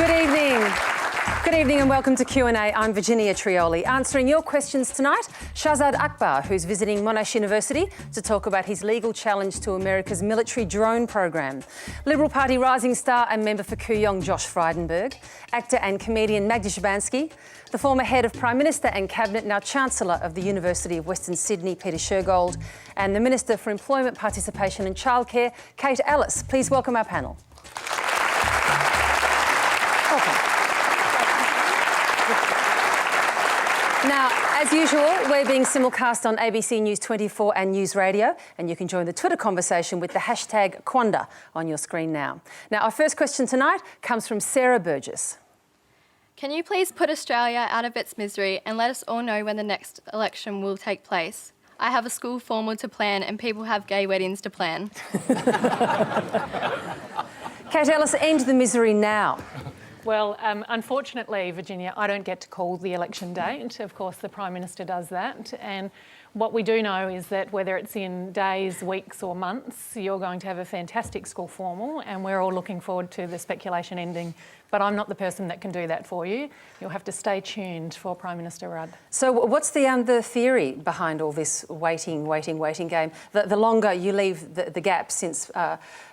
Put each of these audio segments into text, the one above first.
Good evening. Good evening and welcome to Q&A. I'm Virginia Trioli. Answering your questions tonight, Shahzad Akbar, who's visiting Monash University to talk about his legal challenge to America's military drone program. Liberal Party rising star and member for Kooyong, Josh Frydenberg. Actor and comedian Magda Szubanski. The former head of Prime Minister and Cabinet, now Chancellor of the University of Western Sydney, Peter Shergold. And the Minister for Employment, Participation and Childcare, Kate Ellis. Please welcome our panel. Now, as usual, we're being simulcast on ABC News 24 and News Radio, and you can join the Twitter conversation with the hashtag Quanda on your screen now. Now, our first question tonight comes from Sarah Burgess. Can you please put Australia out of its misery and let us all know when the next election will take place? I have a school formal to plan and people have gay weddings to plan. Kate Ellis, end the misery now. Well, unfortunately, Virginia, I don't get to call the election date. Of course, the Prime Minister does that. And what we do know is that whether it's in days, weeks or months, you're going to have a fantastic school formal, and we're all looking forward to the speculation ending. But I'm not the person that can do that for you. You'll have to stay tuned for Prime Minister Rudd. So what's the theory behind all this waiting game? The longer you leave the gap since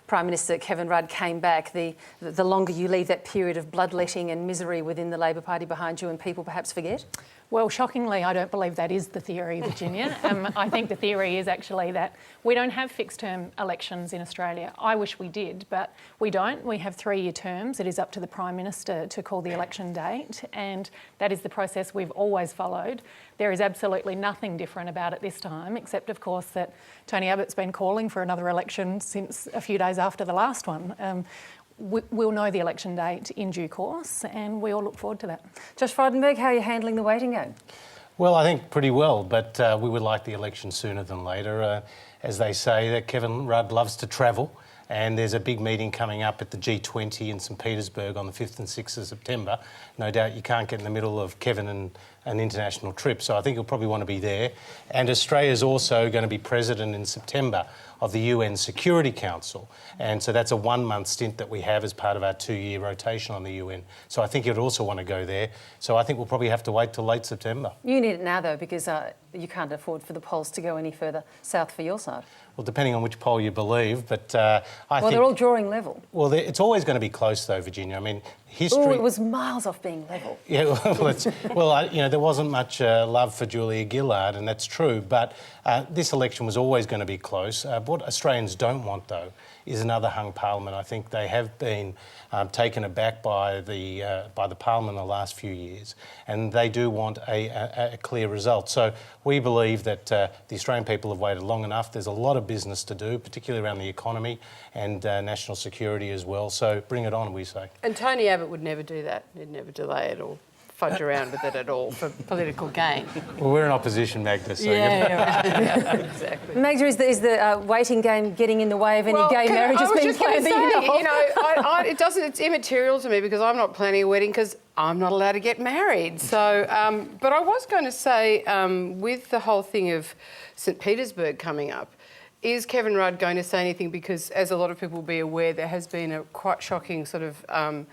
Prime Minister Kevin Rudd came back, the longer you leave that period of bloodletting and misery within the Labor Party behind you and people perhaps forget? Well, shockingly, I don't believe that is the theory, Virginia. I think the theory is actually that we don't have fixed-term elections in Australia. I wish we did, but we don't. We have 3-year terms. It is up to the Prime Minister to call the election date, and that is the process we've always followed. There is absolutely nothing different about it this time, except, of course, that Tony Abbott's been calling for another election since a few days after the last one. We'll know the election date in due course, and we all look forward to that. Josh Frydenberg, how are you handling the waiting game? Well, I think pretty well, but we would like the election sooner than later. As they say, that Kevin Rudd loves to travel, and there's a big meeting coming up at the G20 in St Petersburg on the 5th and 6th of September. No doubt you can't get in the middle of Kevin and an international trip, so I think he'll probably want to be there. And Australia's also going to be president in September of the UN Security Council, and so that's a 1-month stint that we have as part of our 2-year rotation on the UN. So I think you'd also want to go there. So I think we'll probably have to wait till late September. You need it now, though, because you can't afford for the polls to go any further south for your side. Well, depending on which poll you believe, but I think... they're all drawing level. Well, it's always going to be close, though, Virginia. I mean, history... Oh, it was miles off being level. Yeah, there wasn't much love for Julia Gillard, and that's true, but this election was always going to be close. What Australians don't want, though, is another hung parliament. I think they have been taken aback by the parliament in the last few years, and they do want a clear result. So we believe that the Australian people have waited long enough. There's a lot of business to do, particularly around the economy and national security as well. So bring it on, we say. And Tony Abbott would never do that. He'd never delay it or fudge around with it at all for political gain. Well, we're in opposition, Magda, so... Yeah, exactly. Magda, is the waiting game getting in the way of any gay marriages being planned? It's immaterial to me because I'm not planning a wedding because I'm not allowed to get married. So, but I was going to say, with the whole thing of St Petersburg coming up, is Kevin Rudd going to say anything? Because, as a lot of people will be aware, there has been a quite shocking sort of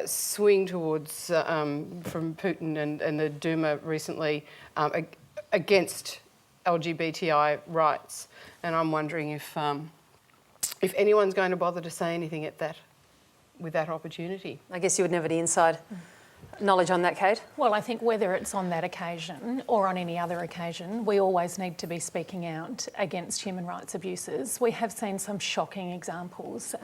swing towards from Putin and the Duma recently against LGBTI rights, and I'm wondering if anyone's going to bother to say anything at that with that opportunity. I guess you would never have the inside knowledge on that, Kate? Well, I think whether it's on that occasion or on any other occasion, we always need to be speaking out against human rights abuses. We have seen some shocking examples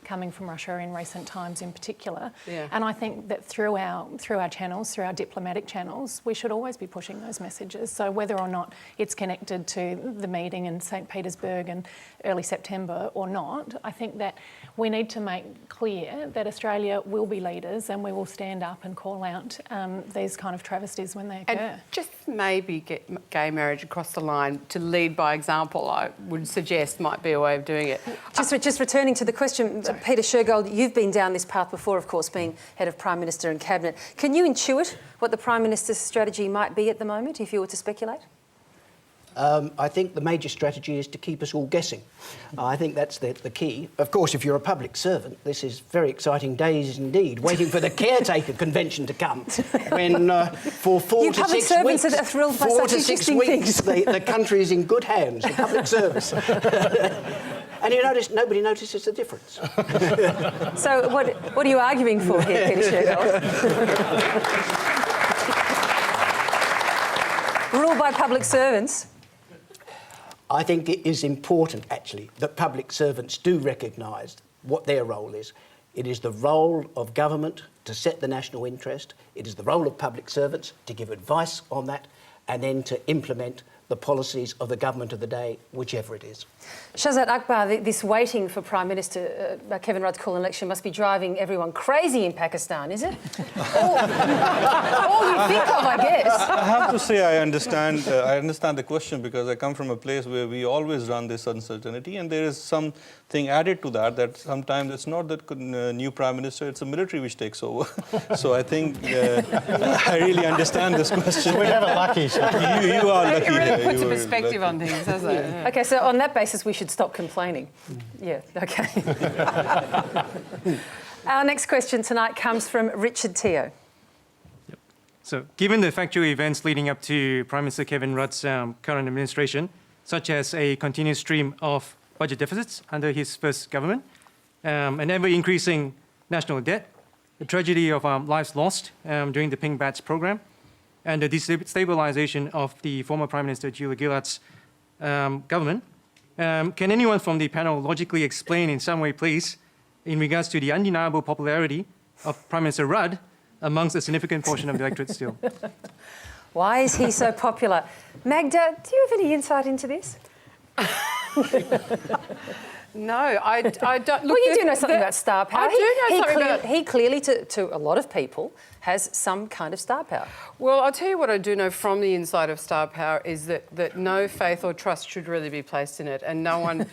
coming from Russia in recent times in particular. Yeah. And I think that through our channels, through our diplomatic channels, we should always be pushing those messages. So whether or not it's connected to the meeting in St Petersburg in early September or not, I think that we need to make clear that Australia will be leaders and we will stand up and call out these kind of travesties when they occur. And just maybe get gay marriage across the line to lead by example, I would suggest might be a way of doing it. Just returning to the question, Peter Shergold, you've been down this path before, of course, being head of Prime Minister and Cabinet. Can you intuit what the Prime Minister's strategy might be at the moment, if you were to speculate? I think the major strategy is to keep us all guessing. I think that's the key. Of course, if you're a public servant, this is very exciting days indeed, waiting for the caretaker convention to come, when for 4 to 6 weeks... You public servants are thrilled by such interesting things. The country is in good hands, the public service. And you notice, nobody notices the difference. So what are you arguing for here, Peter Shergold? Rule by public servants? I think it is important, actually, that public servants do recognise what their role is. It is the role of government to set the national interest. It is the role of public servants to give advice on that and then to implement the policies of the government of the day, whichever it is. Shahzad Akbar, this waiting for Prime Minister Kevin Rudd's call election must be driving everyone crazy in Pakistan, is it? all you think of, I guess. I have to say I understand the question, because I come from a place where we always run this uncertainty, and there is something added to that sometimes it's not the new Prime Minister, it's the military which takes over. So I think I really understand this question. We have it lucky. You are lucky. It really puts a perspective on things, doesn't it? Yeah. OK, so on that basis, we should stop complaining. Yeah, OK. Our next question tonight comes from Richard Teo. Yep. So, given the factual events leading up to Prime Minister Kevin Rudd's current administration, such as a continuous stream of budget deficits under his first government, an ever-increasing national debt, the tragedy of lives lost during the Pink Badge program, and the destabilisation of the former Prime Minister Julia Gillard's government, can anyone from the panel logically explain in some way, please, in regards to the undeniable popularity of Prime Minister Rudd amongst a significant portion of the electorate still? Why is he so popular? Magda, do you have any insight into this? No, I don't. Look, Well, you do know something about star power. I do know something about... He clearly, to a lot of people, has some kind of star power. Well, I'll tell you what I do know from the inside of star power is that no faith or trust should really be placed in it, and no one,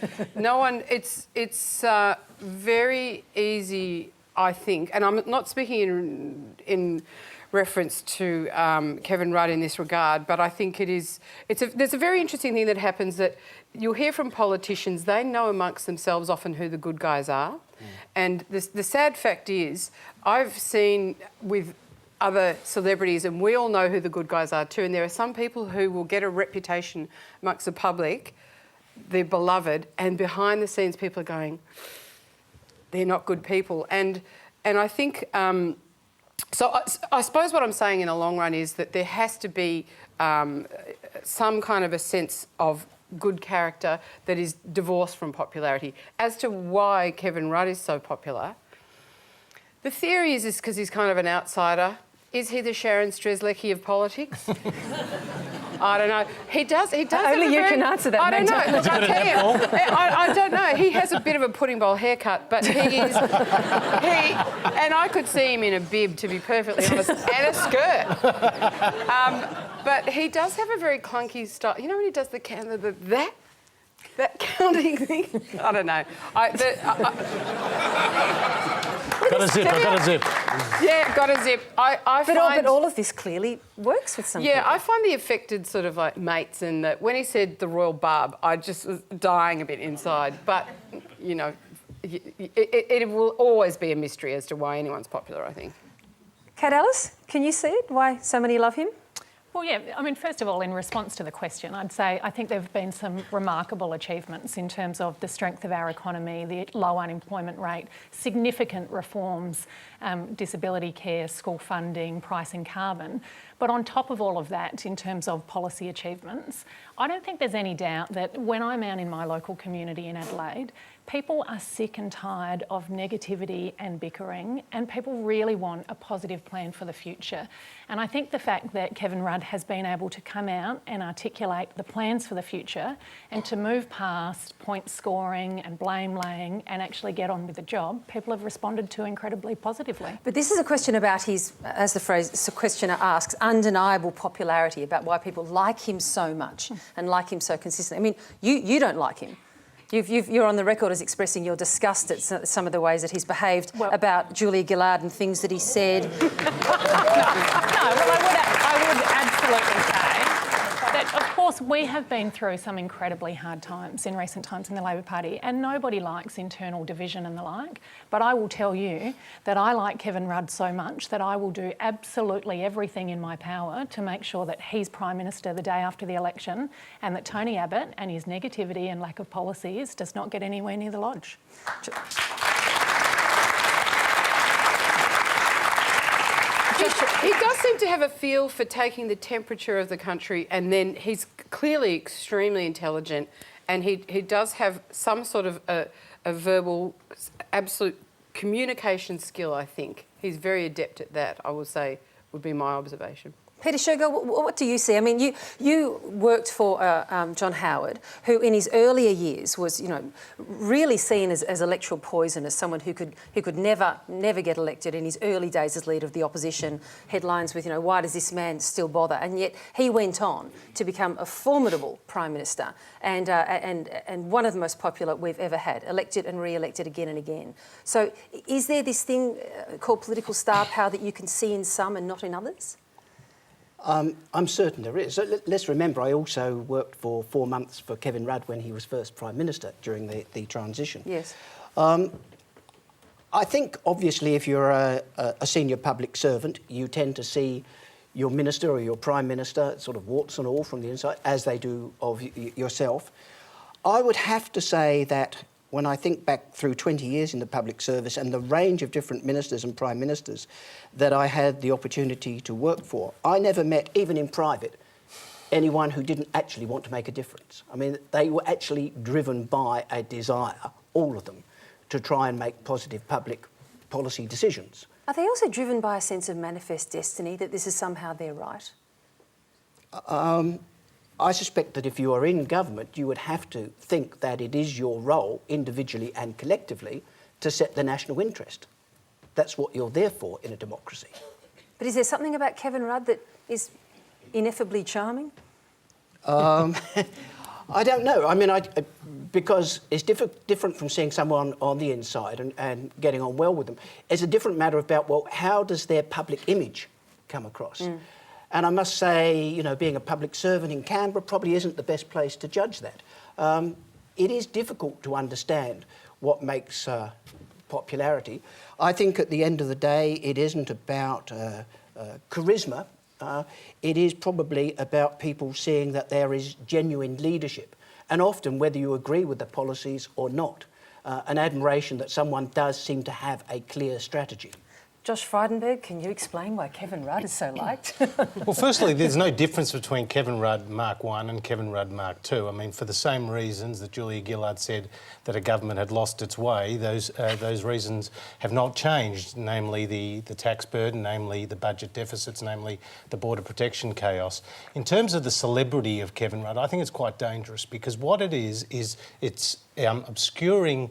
It's very easy, I think, and I'm not speaking in reference to Kevin Rudd in this regard, but I think there's a very interesting thing that happens that you'll hear from politicians. They know amongst themselves often who the good guys are, and the sad fact is I've seen with other celebrities, and we all know who the good guys are too, and there are some people who will get a reputation amongst the public, they're beloved, and behind the scenes people are going, they're not good people. And I think, so I suppose what I'm saying in the long run is that there has to be some kind of a sense of good character that is divorced from popularity. As to why Kevin Rudd is so popular, the theory is because he's kind of an outsider. Is he the Sharon Strzelecki of politics? I don't know. He does. Only you can answer that. I don't know. Look, I'll tell you. I don't know. He has a bit of a pudding bowl haircut, but he is. And I could see him in a bib, to be perfectly honest, and a skirt. But he does have a very clunky style. You know when he does that counting thing? I don't know. Got a zip. Yeah, got a zip. But all of this clearly works with some people. I find the affected sort of like mates, and when he said the royal barb, I just was dying a bit inside. But, you know, it will always be a mystery as to why anyone's popular, I think. Kat Ellis, can you see it? Why so many love him? Well, yeah, I mean, first of all, in response to the question, I'd say I think there have been some remarkable achievements in terms of the strength of our economy, the low unemployment rate, significant reforms, disability care, school funding, pricing carbon. But on top of all of that, in terms of policy achievements, I don't think there's any doubt that when I'm out in my local community in Adelaide, people are sick and tired of negativity and bickering, and people really want a positive plan for the future. And I think the fact that Kevin Rudd has been able to come out and articulate the plans for the future and to move past point scoring and blame laying and actually get on with the job, people have responded to incredibly positively. But this is a question about his, as the questioner asks, undeniable popularity, about why people like him so much and like him so consistently. I mean, you don't like him. You're on the record as expressing your disgust at some of the ways that he's behaved about Julia Gillard and things that he said. No, well, I would absolutely say that, of course, We have been through some incredibly hard times in recent times in the Labor Party, and nobody likes internal division and the like. But I will tell you that I like Kevin Rudd so much that I will do absolutely everything in my power to make sure that he's Prime Minister the day after the election, and that Tony Abbott and his negativity and lack of policies does not get anywhere near the lodge. He does seem to have a feel for taking the temperature of the country, and then he's clearly extremely intelligent, and he does have some sort of a verbal, absolute communication skill, I think. He's very adept at that, I will say, would be my observation. Peter Shergold, what do you see? I mean, you worked for John Howard, who in his earlier years was, really seen as electoral poison, as someone who could never get elected in his early days as leader of the opposition. Headlines with, why does this man still bother? And yet he went on to become a formidable Prime Minister and one of the most popular we've ever had, elected and re-elected again and again. So is there this thing called political star power that you can see in some and not in others? I'm certain there is. So let's remember, I also worked for 4 months for Kevin Rudd when he was first Prime Minister during the transition. Yes. I think, obviously, if you're a senior public servant, you tend to see your minister or your Prime Minister sort of warts and all from the inside, as they do of yourself. I would have to say that when I think back through 20 years in the public service and the range of different ministers and prime ministers that I had the opportunity to work for, I never met, even in private, anyone who didn't actually want to make a difference. I mean, they were actually driven by a desire, all of them, to try and make positive public policy decisions. Are they also driven by a sense of manifest destiny, that this is somehow their right? I suspect that if you are in government, you would have to think that it is your role, individually and collectively, to set the national interest. That's what you're there for in a democracy. But is there something about Kevin Rudd that is ineffably charming? I don't know. I mean, because it's different from seeing someone on the inside and getting on well with them. It's a different matter about, well, how does their public image come across? And I must say, being a public servant in Canberra probably isn't the best place to judge that. It is difficult to understand what makes popularity. I think at the end of the day, it isn't about charisma. It is probably about people seeing that there is genuine leadership. And often, whether you agree with the policies or not, an admiration that someone does seem to have a clear strategy. Josh Frydenberg, can you explain why Kevin Rudd is so liked? Well, firstly, there's no difference between Kevin Rudd Mark I and Kevin Rudd Mark II. I mean, for the same reasons that Julia Gillard said that a government had lost its way, those reasons have not changed, namely the tax burden, namely the budget deficits, namely the border protection chaos. In terms of the celebrity of Kevin Rudd, I think it's quite dangerous, because what it is it's obscuring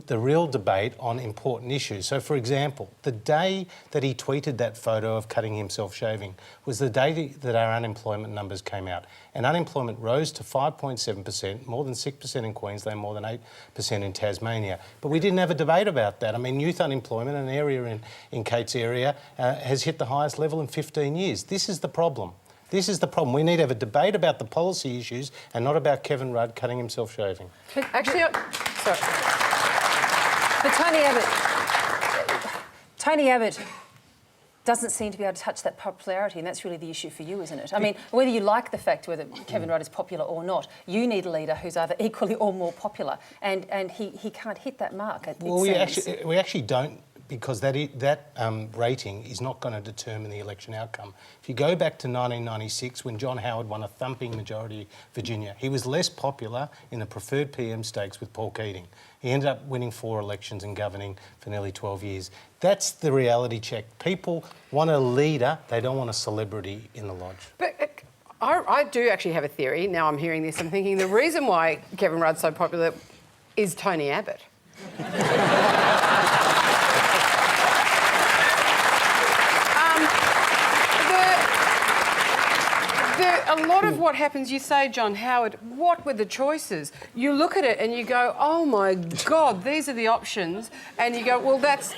the real debate on important issues. So, for example, the day that he tweeted that photo of cutting himself shaving was the day that our unemployment numbers came out. And unemployment rose to 5.7%, more than 6% in Queensland, more than 8% in Tasmania. But we didn't have a debate about that. I mean, youth unemployment, an area in Kate's area, has hit the highest level in 15 years. This is the problem. This is the problem. We need to have a debate about the policy issues and not about Kevin Rudd cutting himself shaving. Actually, sorry. But Tony Abbott doesn't seem to be able to touch that popularity, and that's really the issue for you, isn't it? I mean, whether you like the fact whether Kevin Rudd is popular or not, you need a leader who's either equally or more popular, and he can't hit that mark. Well, we actually don't, because that rating is not going to determine the election outcome. If you go back to 1996, when John Howard won a thumping majority of Virginia, he was less popular in the preferred PM stakes with Paul Keating. He ended up winning 4 elections and governing for nearly 12 years. That's the reality check. People want a leader, they don't want a celebrity in the lodge. But I do actually have a theory. Now I'm hearing this, I'm thinking the reason why Kevin Rudd's so popular is Tony Abbott. a lot of what happens, you say, John Howard, what were the choices? You look at it and you go, oh my God, these are the options. And you go, well, that's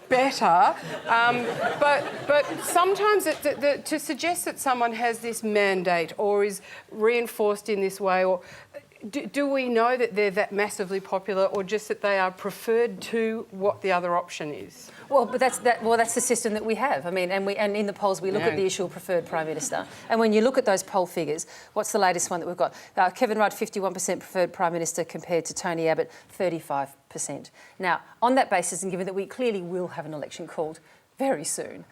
better. But sometimes to suggest that someone has this mandate or is reinforced in this way, or do we know that they're that massively popular, or just that they are preferred to what the other option is? Well, but that's the system that we have. I mean, and in the polls we look at the issue of preferred Prime Minister. And when you look at those poll figures, what's the latest one that we've got? Kevin Rudd, 51% preferred Prime Minister compared to Tony Abbott, 35%. Now, on that basis, and given that we clearly will have an election called very soon,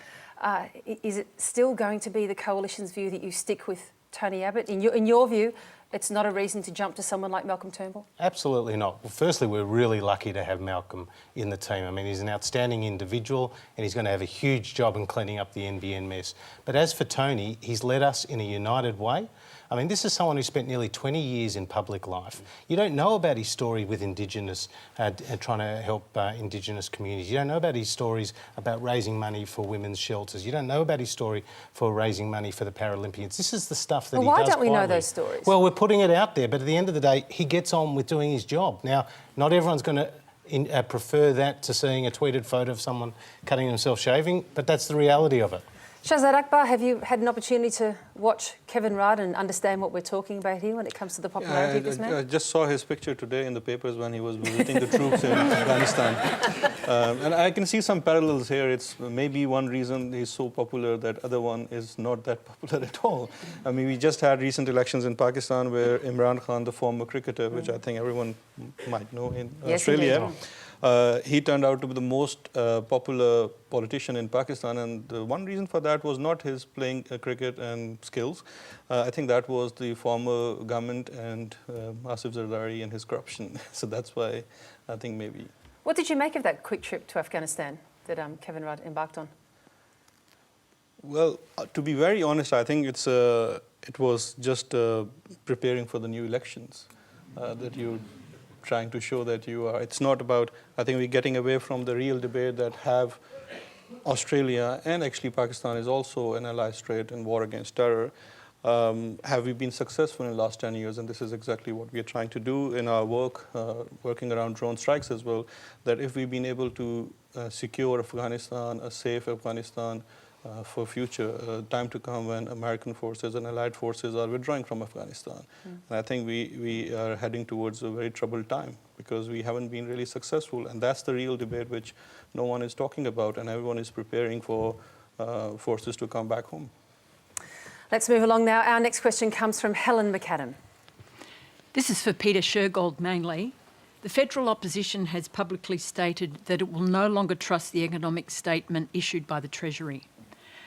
is it still going to be the coalition's view that you stick with Tony Abbott? In your view, it's not a reason to jump to someone like Malcolm Turnbull? Absolutely not. Well, firstly, we're really lucky to have Malcolm in the team. I mean, he's an outstanding individual and he's going to have a huge job in cleaning up the NBN mess. But as for Tony, he's led us in a united way. I mean, this is someone who spent nearly 20 years in public life. You don't know about his story with Indigenous, trying to help Indigenous communities. You don't know about his stories about raising money for women's shelters. You don't know about his story for raising money for the Paralympians. This is the stuff that he does Why don't we know quietly. those stories? Well, we're putting it out there, but at the end of the day, he gets on with doing his job. Now, not everyone's going to prefer that to seeing a tweeted photo of someone cutting themselves shaving, but that's the reality of it. Shahzad Akbar, have you had an opportunity to watch Kevin Rudd and understand what we're talking about here when it comes to the popularity of this man? I just saw his picture today in the papers when he was visiting the troops in Afghanistan. And I can see some parallels here. It's maybe one reason he's so popular, that other one is not that popular at all. I mean, we just had recent elections in Pakistan where Imran Khan, the former cricketer, which I think everyone might know in Australia, he turned out to be the most popular politician in Pakistan, and one reason for that was not his playing cricket and skills. I think that was the former government and Asif Zardari and his corruption. So that's why I think maybe. What did you make of that quick trip to Afghanistan that Kevin Rudd embarked on? Well, to be very honest, I think it was just preparing for the new elections that you trying to show that you are. It's not about, I think we're getting away from the real debate that have Australia and actually Pakistan is also an ally straight in war against terror. Have we been successful in the last 10 years? And this is exactly what we are trying to do in our work, working around drone strikes as well, that if we've been able to secure Afghanistan, a safe Afghanistan, for future time to come when American forces and allied forces are withdrawing from Afghanistan. And I think we are heading towards a very troubled time because we haven't been really successful, and that's the real debate which no one is talking about, and everyone is preparing for forces to come back home. Let's move along now. Our next question comes from Helen McAdam. This is for Peter Shergold mainly. The federal opposition has publicly stated that it will no longer trust the economic statement issued by the Treasury.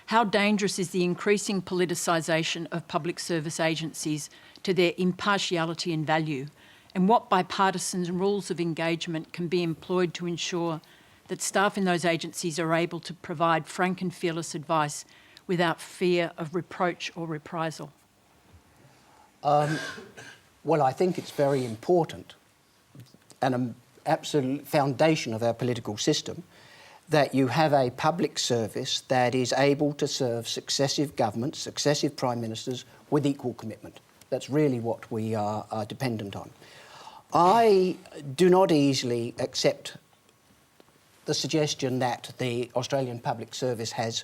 How dangerous is the increasing politicisation of public service agencies to their impartiality and value? And what bipartisan rules of engagement can be employed to ensure that staff in those agencies are able to provide frank and fearless advice without fear of reproach or reprisal? Well, I think it's very important and an absolute foundation of our political system that you have a public service that is able to serve successive governments, successive prime ministers with equal commitment. That's really what we are dependent on. I do not easily accept the suggestion that the Australian public service has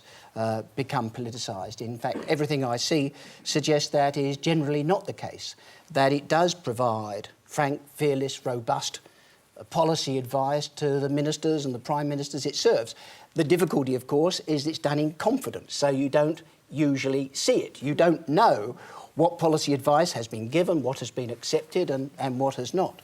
become politicised. In fact, everything I see suggests that is generally not the case, that it does provide frank, fearless, robust policy advice to the ministers and the prime ministers it serves. The difficulty, of course, is it's done in confidence, so you don't usually see it. You don't know what policy advice has been given, what has been accepted and what has not.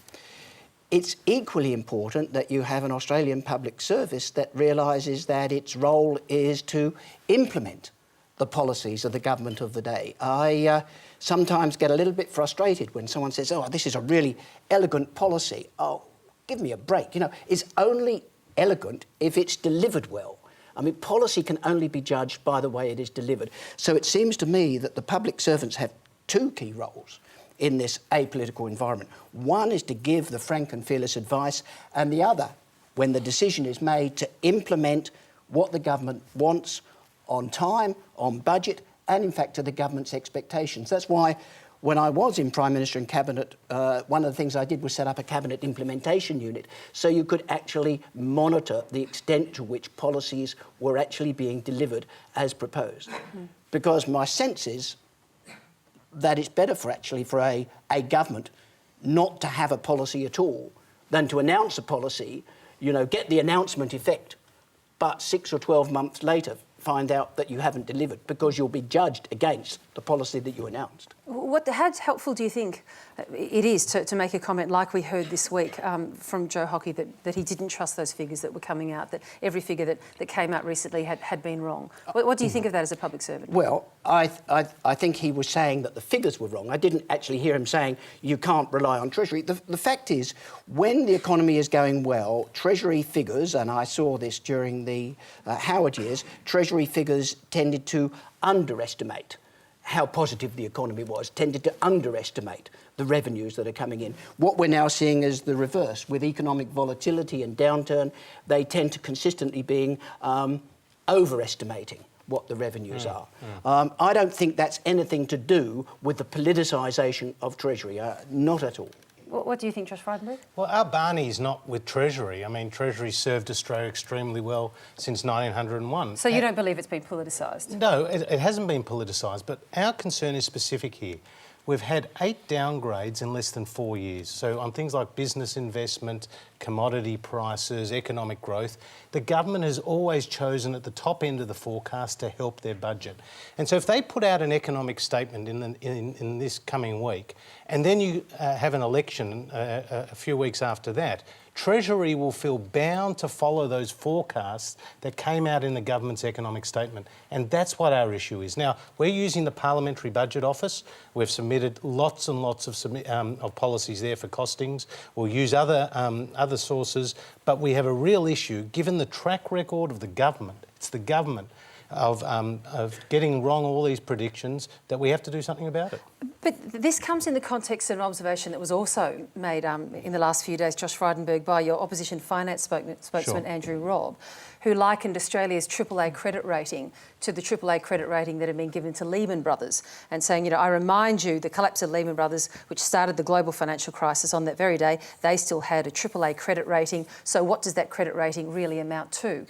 It's equally important that you have an Australian public service that realises that its role is to implement the policies of the government of the day. I sometimes get a little bit frustrated when someone says, oh, this is a really elegant policy. Oh, give me a break. You know, it's only elegant if it's delivered well. I mean, policy can only be judged by the way it is delivered. So it seems to me that the public servants have two key roles in this apolitical environment. One is to give the frank and fearless advice, and the other, when the decision is made, to implement what the government wants on time, on budget, and in fact to the government's expectations. That's why when I was in Prime Minister and Cabinet, one of the things I did was set up a Cabinet implementation unit so you could actually monitor the extent to which policies were actually being delivered as proposed. Because my sense is that it's better for a government not to have a policy at all than to announce a policy, get the announcement effect, but 6 or 12 months later find out that you haven't delivered because you'll be judged against the policy that you announced. How helpful do you think it is to make a comment like we heard this week from Joe Hockey that he didn't trust those figures that were coming out, that every figure that came out recently had been wrong? What do you think of that as a public servant? Well, I think he was saying that the figures were wrong. I didn't actually hear him saying you can't rely on Treasury. The fact is, when the economy is going well, Treasury figures, and I saw this during the Howard years, Treasury figures tended to underestimate how positive the economy was, tended to underestimate the revenues that are coming in. What we're now seeing is the reverse. With economic volatility and downturn, they tend to consistently being overestimating what the revenues are. I don't think that's anything to do with the politicisation of Treasury, not at all. What do you think, Josh Frydenberg? Well, our Barney's not with Treasury. I mean, Treasury served Australia extremely well since 1901. So you don't believe it's been politicised? No, it hasn't been politicised, but our concern is specific here. We've had 8 downgrades in less than 4 years. So on things like business investment, commodity prices, economic growth, the government has always chosen at the top end of the forecast to help their budget. And so if they put out an economic statement in this coming week, and then you have an election a few weeks after that, Treasury will feel bound to follow those forecasts that came out in the government's economic statement. And that's what our issue is. Now, we're using the Parliamentary Budget Office. We've submitted lots and lots of policies there for costings. We'll use other sources. But we have a real issue, given the track record of the government. It's the government of getting wrong all these predictions that we have to do something about it. But this comes in the context of an observation that was also made in the last few days, Josh Frydenberg, by your opposition finance spokesman, Andrew Robb, who likened Australia's AAA credit rating to the AAA credit rating that had been given to Lehman Brothers, and saying, I remind you, the collapse of Lehman Brothers, which started the global financial crisis on that very day, they still had a AAA credit rating. So what does that credit rating really amount to?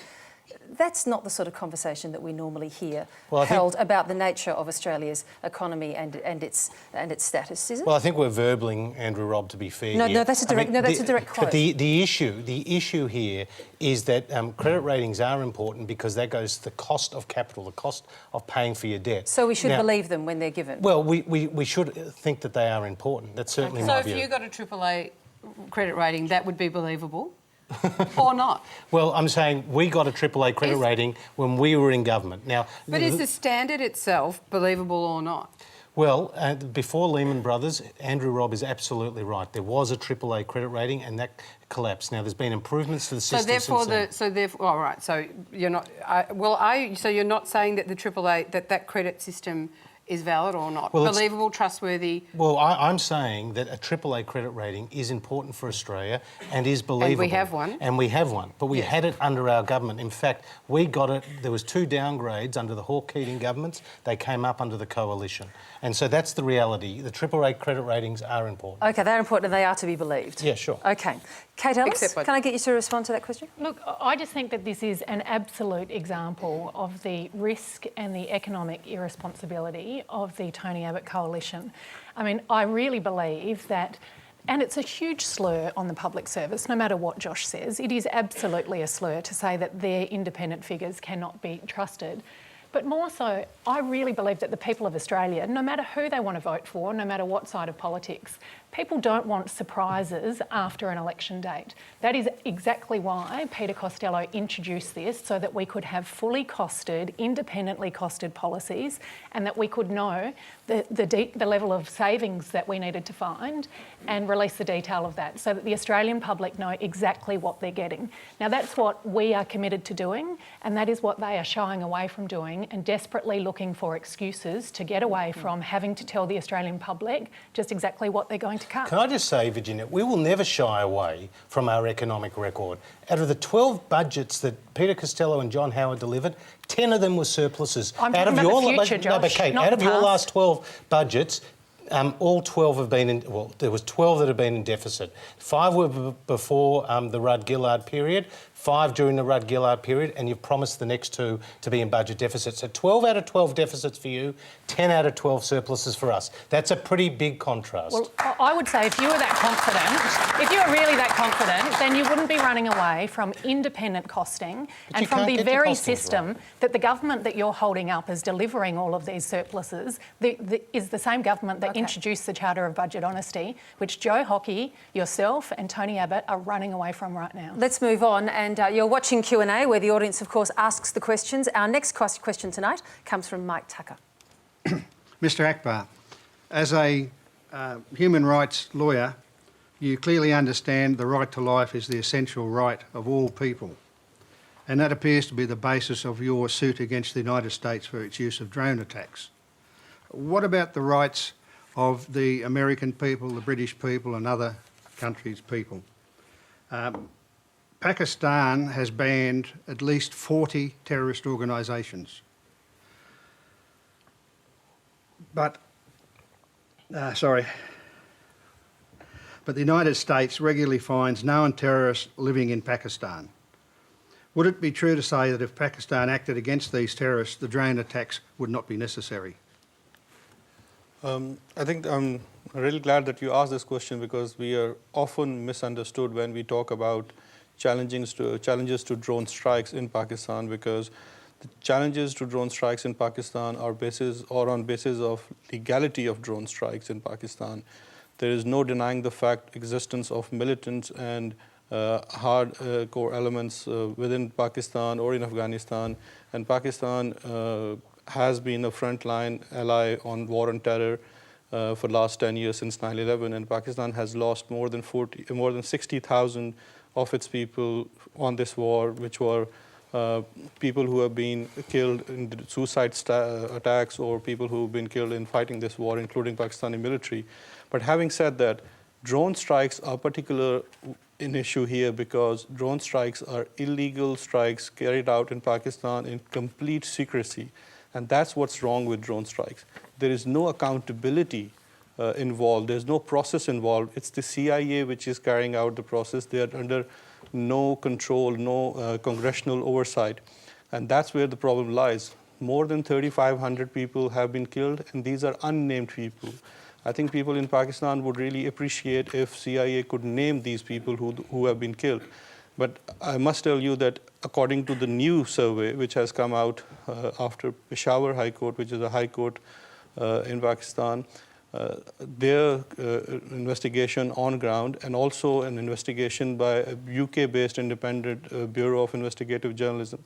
That's not the sort of conversation that we normally hear held about the nature of Australia's economy and its status, is it? Well, I think we're verbling Andrew Robb, to be fair. No, that's a direct quote. But the issue here is that credit ratings are important because that goes to the cost of capital, the cost of paying for your debt. So we should believe them when they're given. Well, we should think that they are important. That's certainly my view. So if you got a AAA credit rating, that would be believable? Or not? Well, I'm saying we got a AAA credit rating when we were in government. Now, but is the standard itself believable or not? Well, before Lehman Brothers, Andrew Robb is absolutely right. There was a AAA credit rating and that collapsed. Now, there's been improvements to the system all right. So you're not. So you're not saying that the AAA that credit system is valid or not? Well, believable, trustworthy? Well, I'm saying that a AAA credit rating is important for Australia and is believable. And we have one. And we have one. But we had it under our government. In fact, we got it, there was 2 downgrades under the Hawke-Keating governments. They came up under the coalition. And so that's the reality. The AAA credit ratings are important. OK, they're important and they are to be believed. Yeah, sure. OK. Kate Ellis, can I get you to respond to that question? Look, I just think that this is an absolute example of the risk and the economic irresponsibility of the Tony Abbott coalition. I mean, I really believe that, and it's a huge slur on the public service, no matter what Josh says, it is absolutely a slur to say that their independent figures cannot be trusted. But more so, I really believe that the people of Australia, no matter who they want to vote for, no matter what side of politics, people don't want surprises after an election date. That is exactly why Peter Costello introduced this, so that we could have fully costed, independently costed policies, and that we could know the level of savings that we needed to find and release the detail of that, so that the Australian public know exactly what they're getting. Now, that's what we are committed to doing, and that is what they are shying away from doing and desperately looking for excuses to get away from having to tell the Australian public just exactly what they're going to to cut. Can I just say, Virginia, we will never shy away from our economic record. Out of the 12 budgets that Peter Costello and John Howard delivered, 10 of them were surpluses. I'm talking about the future, Josh, but Kate, not out the of your past. last 12 budgets, all 12 have been in, well, there was 12 that have been in deficit. 5 were before the Rudd-Gillard period, 5 during the Rudd-Gillard period, and you've promised the next 2 to be in budget deficit. So 12 out of 12 deficits for you, 10 out of 12 surpluses for us. That's a pretty big contrast. Well, I would say if you were that confident, if you were really that confident, then you wouldn't be running away from independent costing and from the very system that the government that you're holding up as delivering all of these surpluses is the same government that introduced the Charter of Budget Honesty, which Joe Hockey, yourself and Tony Abbott are running away from right now. Let's move on, and you're watching Q&A, where the audience, of course, asks the questions. Our next question tonight comes from Mike Tucker. Mr Akbar, as a human rights lawyer, you clearly understand the right to life is the essential right of all people, and that appears to be the basis of your suit against the United States for its use of drone attacks. What about the rights of the American people, the British people and other countries' people? Pakistan has banned at least 40 terrorist organisations. But the United States regularly finds known terrorists living in Pakistan. Would it be true to say that if Pakistan acted against these terrorists, the drone attacks would not be necessary? I think I'm really glad that you asked this question, because we are often misunderstood when we talk about challenges to drone strikes in Pakistan, because the challenges to drone strikes in Pakistan are on basis of legality of drone strikes in Pakistan. There is no denying the existence of militants and hardcore elements within Pakistan or in Afghanistan, and Pakistan has been a frontline ally on war on terror for the last 10 years since 9/11, and Pakistan has lost more than 60,000 of its people on this war, which were people who have been killed in suicide attacks or people who have been killed in fighting this war, including Pakistani military. But having said that, drone strikes are an issue here, because drone strikes are illegal strikes carried out in Pakistan in complete secrecy. And that's what's wrong with drone strikes. There is no accountability involved. There's no process involved. It's the CIA which is carrying out the process. They are under no control, no congressional oversight. And that's where the problem lies. More than 3,500 people have been killed, and these are unnamed people. I think people in Pakistan would really appreciate if CIA could name these people who have been killed. But I must tell you that according to the new survey, which has come out after Peshawar High Court, which is a high court in Pakistan, their investigation on ground, and also an investigation by a UK-based independent Bureau of Investigative Journalism,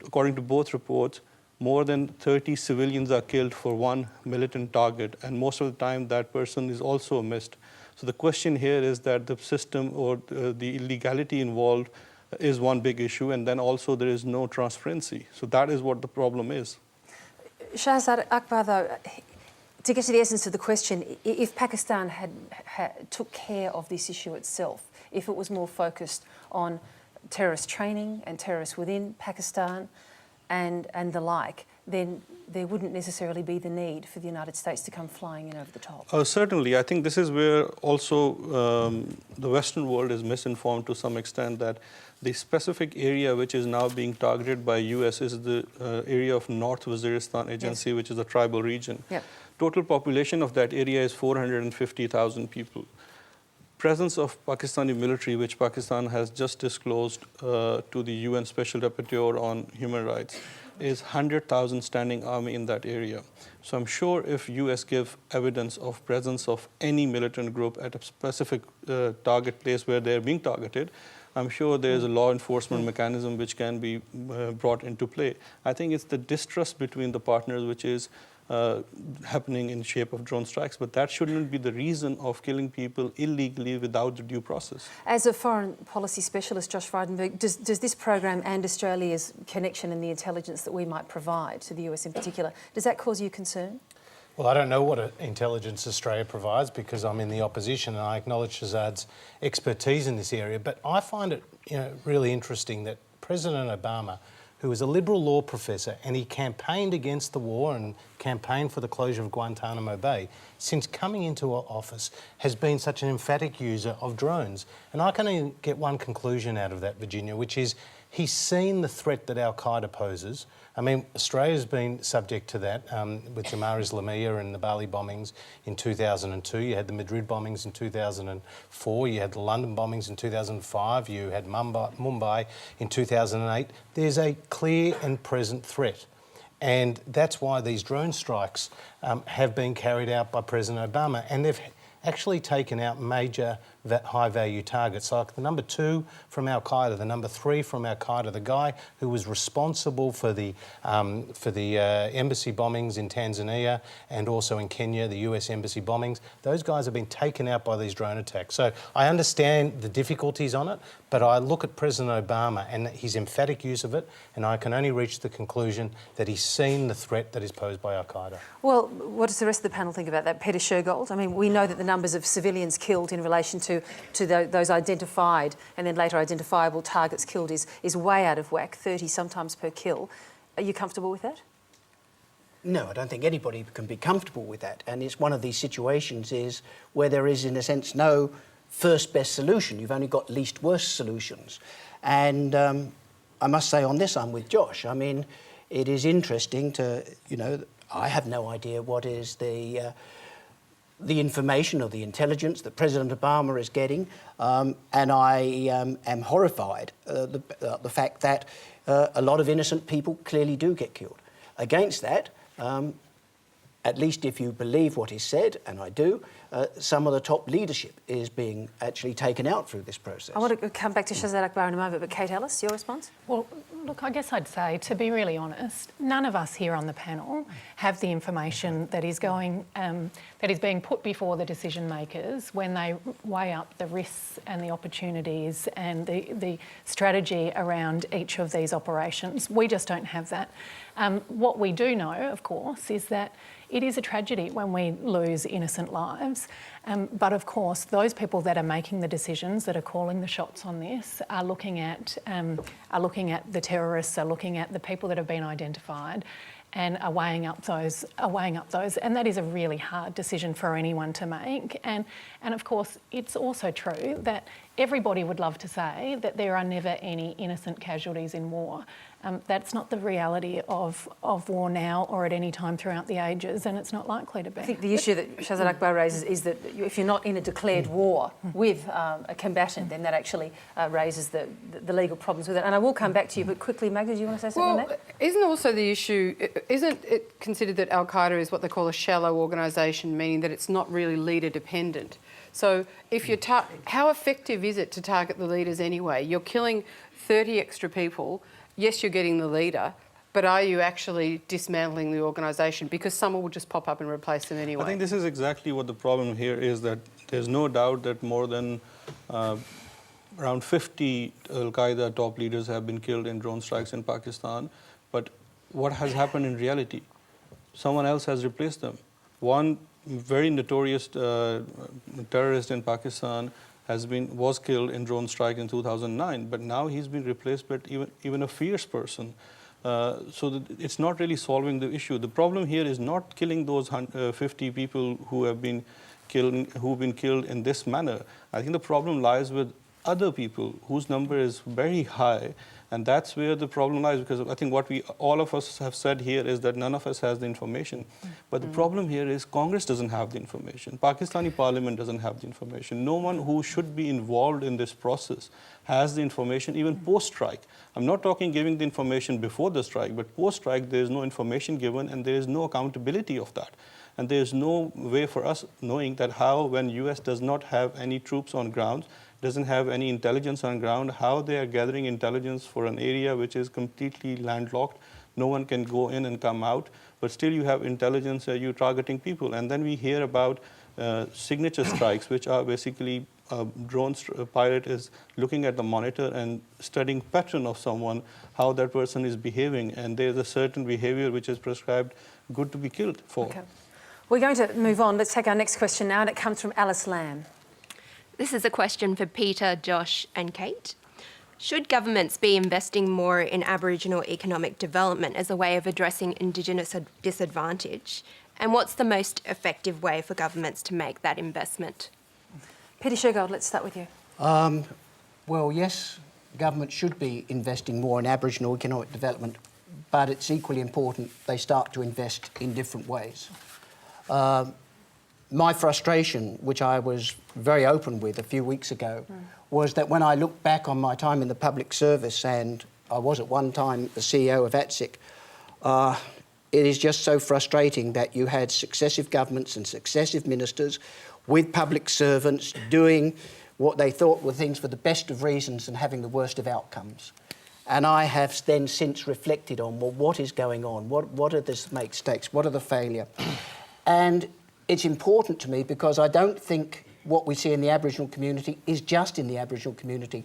according to both reports, more than 30 civilians are killed for one militant target, and most of the time that person is also missed. So the question here is that the system or the illegality involved is one big issue, and then also there is no transparency. So that is what the problem is. Shahzad Akbar, though, to get to the essence of the question, if Pakistan took care of this issue itself, if it was more focused on terrorist training and terrorists within Pakistan and the like, then there wouldn't necessarily be the need for the United States to come flying in over the top. Certainly. I think this is where also the Western world is misinformed to some extent, that the specific area which is now being targeted by US is the area of North Waziristan Agency, which is a tribal region. Yep. Total population of that area is 450,000 people. Presence of Pakistani military, which Pakistan has just disclosed to the UN Special Rapporteur on Human Rights, is 100,000 standing army in that area. So I'm sure if US give evidence of presence of any militant group at a specific target place where they're being targeted, I'm sure there's a law enforcement mechanism which can be brought into play. I think it's the distrust between the partners which is happening in shape of drone strikes, but that shouldn't be the reason of killing people illegally without the due process. As a foreign policy specialist, Josh Frydenberg, does this program and Australia's connection and the intelligence that we might provide to the US in particular, does that cause you concern? Well, I don't know what intelligence Australia provides because I'm in the opposition and I acknowledge Shahzad's expertise in this area, but I find it really interesting that President Obama, who was a liberal law professor and he campaigned against the war and campaigned for the closure of Guantanamo Bay, since coming into office has been such an emphatic user of drones. And I can only get one conclusion out of that, Virginia, which is he's seen the threat that al-Qaeda poses. I mean, Australia's been subject to that with Jamar Islamiyah and the Bali bombings in 2002. You had the Madrid bombings in 2004. You had the London bombings in 2005. You had Mumbai in 2008. There's a clear and present threat. And that's why these drone strikes have been carried out by President Obama. And they've actually taken out major high-value targets, like the number 2 from Al-Qaeda, the number 3 from Al-Qaeda, the guy who was responsible for the embassy bombings in Tanzania and also in Kenya, the US embassy bombings. Those guys have been taken out by these drone attacks. So I understand the difficulties on it, but I look at President Obama and his emphatic use of it, and I can only reach the conclusion that he's seen the threat that is posed by Al-Qaeda. Well, what does the rest of the panel think about that? Peter Shergold, I mean, we know that the numbers of civilians killed in relation to those identified and then later identifiable targets killed is way out of whack, 30 sometimes per kill. Are you comfortable with that? No, I don't think anybody can be comfortable with that. And it's one of these situations is where there is, in a sense, no first best solution. You've only got least worst solutions. And I must say on this, I'm with Josh. I mean, it is interesting to, I have no idea what is the information or the intelligence that President Obama is getting, and I am horrified the fact that a lot of innocent people clearly do get killed. Against that, at least if you believe what is said, and I do, some of the top leadership is being actually taken out through this process. I want to come back to Shahzad Akbar in a moment, but Kate Ellis, your response? Well, look, I guess I'd say, to be really honest, none of us here on the panel have the information that is being put before the decision makers when they weigh up the risks and the opportunities and the strategy around each of these operations. We just don't have that. What we do know, of course, is that it is a tragedy when we lose innocent lives. But of course, those people that are making the decisions, that are calling the shots on this, are looking at the terrorists, are looking at the people that have been identified, and are weighing up those. And that is a really hard decision for anyone to make. And of course, it's also true that everybody would love to say that there are never any innocent casualties in war. That's not the reality of war now or at any time throughout the ages, and it's not likely to be. I think the issue that Shahzad Akbar raises is that if you're not in a declared war with a combatant, then that actually raises the legal problems with it. And I will come back to you, but quickly, Magda, do you want to say something on that? Isn't also the issue, isn't it considered that Al-Qaeda is what they call a shallow organisation, meaning that it's not really leader dependent? So if you're how effective is it to target the leaders anyway? You're killing 30 extra people. Yes, you're getting the leader, but are you actually dismantling the organisation? Because someone will just pop up and replace them anyway. I think this is exactly what the problem here is, that there's no doubt that more than around 50 Al-Qaeda top leaders have been killed in drone strikes in Pakistan. But what has happened in reality? Someone else has replaced them. One very notorious terrorist in Pakistan was killed in drone strike in 2009, but now he's been replaced by even a fierce person. So it's not really solving the issue. The problem here is not killing those 50 people who have been killed in this manner. I think the problem lies with other people whose number is very high. And that's where the problem lies, because I think what all of us have said here is that none of us has the information. But the problem here is Congress doesn't have the information. Pakistani Parliament doesn't have the information. No one who should be involved in this process has the information, even post-strike. I'm not talking giving the information before the strike, but post-strike there is no information given and there is no accountability of that. And there is no way for us knowing that how, when US does not have any troops on ground, doesn't have any intelligence on ground, how they are gathering intelligence for an area which is completely landlocked. No one can go in and come out, but still you have intelligence, you're targeting people. And then we hear about signature strikes, which are basically a drone pilot is looking at the monitor and studying pattern of someone, how that person is behaving, and there's a certain behavior which is prescribed good to be killed for. Okay. We're going to move on. Let's take our next question now, and it comes from Alice Lamb. This is a question for Peter, Josh and Kate. Should governments be investing more in Aboriginal economic development as a way of addressing Indigenous disadvantage? And what's the most effective way for governments to make that investment? Peter Shergold, let's start with you. Well, yes, government should be investing more in Aboriginal economic development, but it's equally important they start to invest in different ways. My frustration, which I was very open with a few weeks ago, was that when I look back on my time in the public service, and I was at one time the CEO of ATSIC, it is just so frustrating that you had successive governments and successive ministers with public servants doing what they thought were things for the best of reasons and having the worst of outcomes. And I have then since reflected on, well, what is going on? What are the mistakes? What are the failure? And it's important to me because I don't think what we see in the Aboriginal community is just in the Aboriginal community.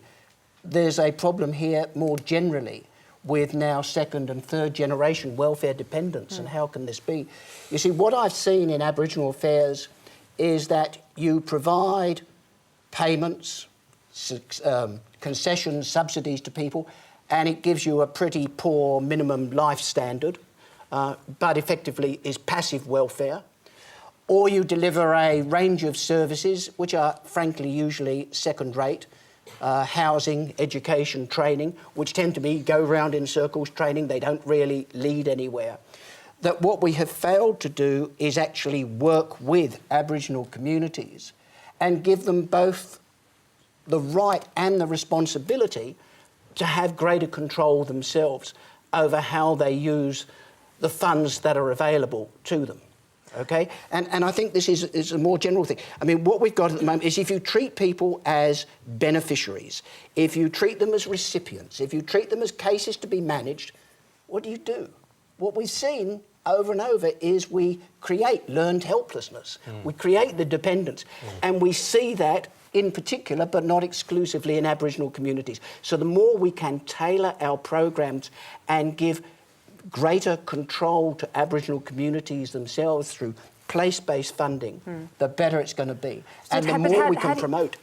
There's a problem here more generally with now second and third generation welfare dependence, and how can this be? You see, what I've seen in Aboriginal affairs is that you provide payments, concessions, subsidies to people, and it gives you a pretty poor minimum life standard, but effectively is passive welfare. Or you deliver a range of services which are frankly usually second-rate, housing, education, training, which tend to be go round in circles training, they don't really lead anywhere. That what we have failed to do is actually work with Aboriginal communities and give them both the right and the responsibility to have greater control themselves over how they use the funds that are available to them. Okay? And I think this is a more general thing. I mean, what we've got at the moment is if you treat people as beneficiaries, if you treat them as recipients, if you treat them as cases to be managed, what do? What we've seen over and over is we create learned helplessness. We create the dependence. And we see that in particular, but not exclusively in Aboriginal communities. So the more we can tailor our programs and give greater control to Aboriginal communities themselves through place-based funding, the better it's going to be. So and the more we can promote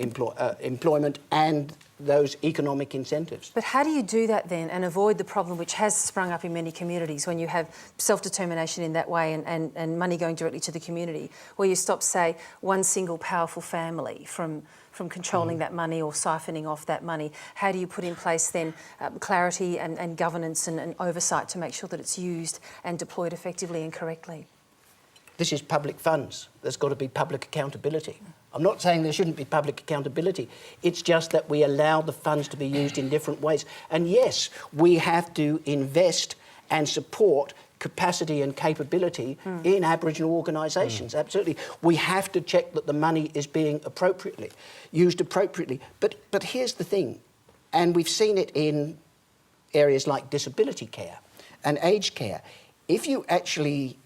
employment and those economic incentives. But how do you do that then and avoid the problem which has sprung up in many communities when you have self-determination in that way and money going directly to the community, where you stop, say, one single powerful family from controlling that money or siphoning off that money? How do you put in place then clarity and governance and oversight to make sure that it's used and deployed effectively and correctly? This is public funds. There's got to be public accountability. I'm not saying there shouldn't be public accountability. It's just that we allow the funds to be used in different ways. And yes, we have to invest and support capacity and capability in Aboriginal organisations, absolutely. We have to check that the money is being used appropriately. But here's the thing, and we've seen it in areas like disability care and aged care. If you actually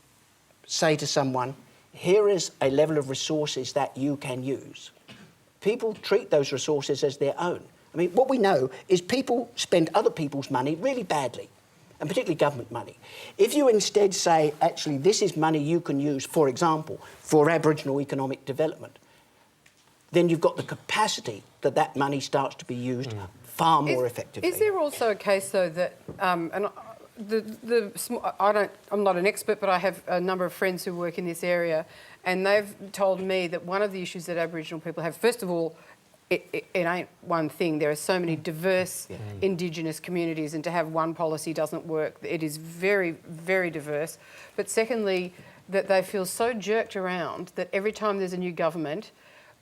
say to someone, here is a level of resources that you can use, people treat those resources as their own. I mean, what we know is people spend other people's money really badly, and particularly government money. If you instead say, actually, this is money you can use, for example, for Aboriginal economic development, then you've got the capacity that that money starts to be used far more effectively. Is there also a case, though, that, I'm not an expert, but I have a number of friends who work in this area, and they've told me that one of the issues that Aboriginal people have, first of all, it ain't one thing. There are so many diverse Indigenous communities, and to have one policy doesn't work. It is very, very diverse. But secondly, that they feel so jerked around that every time there's a new government,